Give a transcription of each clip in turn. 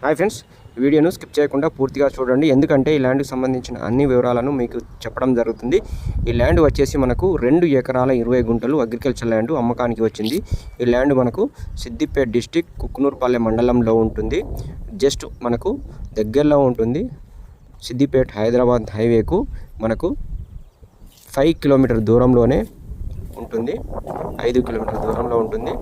Hi friends, వీడియోను skip చేయకుండా పూర్తిగా చూడండి. ఎందుకంటే ఈ ల్యాండ్కి సంబంధించిన అన్ని వివరాలను మీకు చెప్పడం జరుగుతుంది. ఈ ల్యాండ్ వచ్చేసి మనకు 2 ఎకరాల 20 గుంటలు అగ్రికల్చర్ ల్యాండ్ అమ్మకానికి వచ్చింది. ఈ ల్యాండ్ మనకు సిద్దిపేట డిస్టిక్ కుక్కునూరుపల్లె మండలంలో ఉంటుంది. జస్ట్ మనకు దగ్గరలో ఉంటుంది. సిద్దిపేట హైదరాబాద్ హైవేకు మనకు 5 కిలోమీటర్ దూరంలోనే ఉంటుంది. 5 కిలోమీటర్ దూరంలో ఉంటుంది.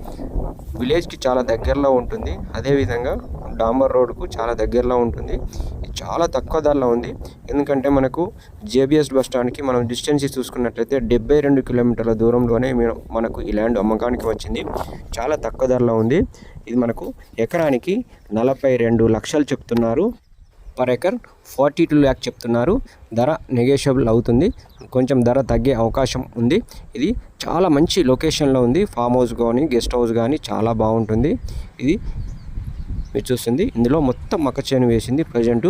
విలేజ్కి చాలా దగ్గరలో ఉంటుంది. అదేవిధంగా డాంబర్ రోడ్కు చాలా దగ్గరలో ఉంటుంది. చాలా తక్కువ ధరలో ఉంది. ఎందుకంటే మనకు జేబీఎస్ బస్ స్టాండ్కి మనం డిస్టెన్స్ చూసుకున్నట్లయితే 72 కిలోమీటర్ల దూరంలోనే మనకు ఈ ల్యాండ్ అమ్మకానికి వచ్చింది. చాలా తక్కువ ధరలో ఉంది. ఇది మనకు ఎకరానికి 42 లక్షలు చెప్తున్నారు. పర్ ఎకర్ 42 ల్యాక్ చెప్తున్నారు. ధర నెగోషియబుల్ అవుతుంది. కొంచెం ధర తగ్గే అవకాశం ఉంది. ఇది చాలా మంచి లొకేషన్లో ఉంది. ఫామ్ హౌస్ కానీ గెస్ట్ హౌస్ కానీ చాలా బాగుంటుంది. ఇది మీరు చూస్తుంది. ఇందులో మొత్తం మక్క చేను వేసింది. ప్రజెంట్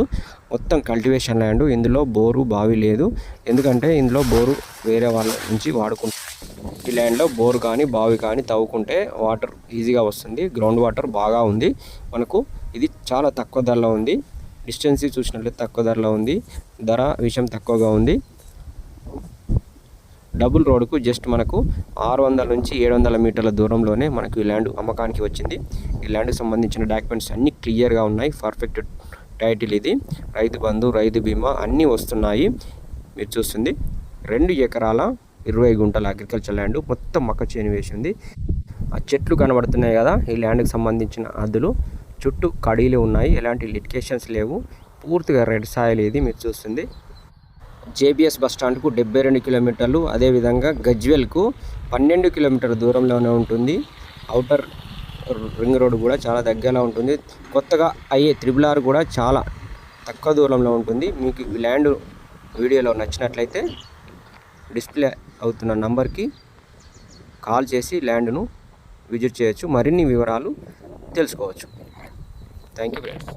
మొత్తం కల్టివేషన్ ల్యాండ్. ఇందులో బోరు బావి లేదు. ఎందుకంటే ఇందులో బోరు వేరే వాళ్ళ నుంచి వాడుకుంటారు. ఈ ల్యాండ్లో బోరు కానీ బావి కానీ తవ్వుకుంటే వాటర్ ఈజీగా వస్తుంది. గ్రౌండ్ వాటర్ బాగా ఉంది. మనకు ఇది చాలా తక్కువ ధరలో ఉంది. డిస్టెన్స్ చూసినట్లయితే తక్కువ ధరలో ఉంది. ధర విషయం తక్కువగా ఉంది. డబుల్ రోడ్కు జస్ట్ మనకు 600 నుంచి 700 మీటర్ల దూరంలోనే మనకు ఈ ల్యాండ్ అమ్మకానికి వచ్చింది. ఈ ల్యాండ్కి సంబంధించిన డాక్యుమెంట్స్ అన్నీ క్లియర్గా ఉన్నాయి. పర్ఫెక్ట్ టైటిల్ ఇది. రైతు బంధు, రైతు బీమా అన్నీ వస్తున్నాయి. మీరు చూస్తుంది 2 ఎకరాల 20 గుంటల అగ్రికల్చర్ ల్యాండ్. మొత్తం మక్క చేను వేసింది. ఆ చెట్లు కనబడుతున్నాయి కదా, ఈ ల్యాండ్కి సంబంధించిన హద్దులు. చుట్టూ కడీలు ఉన్నాయి. ఎలాంటి లిటికేషన్స్ లేవు. పూర్తిగా రెడ్ సాయిల్ ఇది. మీరు చూస్తుంది జేబీఎస్ బస్ స్టాండ్కు 72 కిలోమీటర్లు. అదేవిధంగా గజ్వెల్కు 12 కిలోమీటర్ల దూరంలోనే ఉంటుంది. ఔటర్ రింగ్ రోడ్ కూడా చాలా దగ్గరలో ఉంటుంది. కొత్తగా అయ్యే RRR కూడా చాలా తక్కువ దూరంలో ఉంటుంది. మీకు ఈ ల్యాండ్ వీడియోలో నచ్చినట్లయితే డిస్ప్లే అవుతున్న నంబర్కి కాల్ చేసి ల్యాండ్ను విజిట్ చేయొచ్చు. మరిన్ని వివరాలు తెలుసుకోవచ్చు. Thank you friends.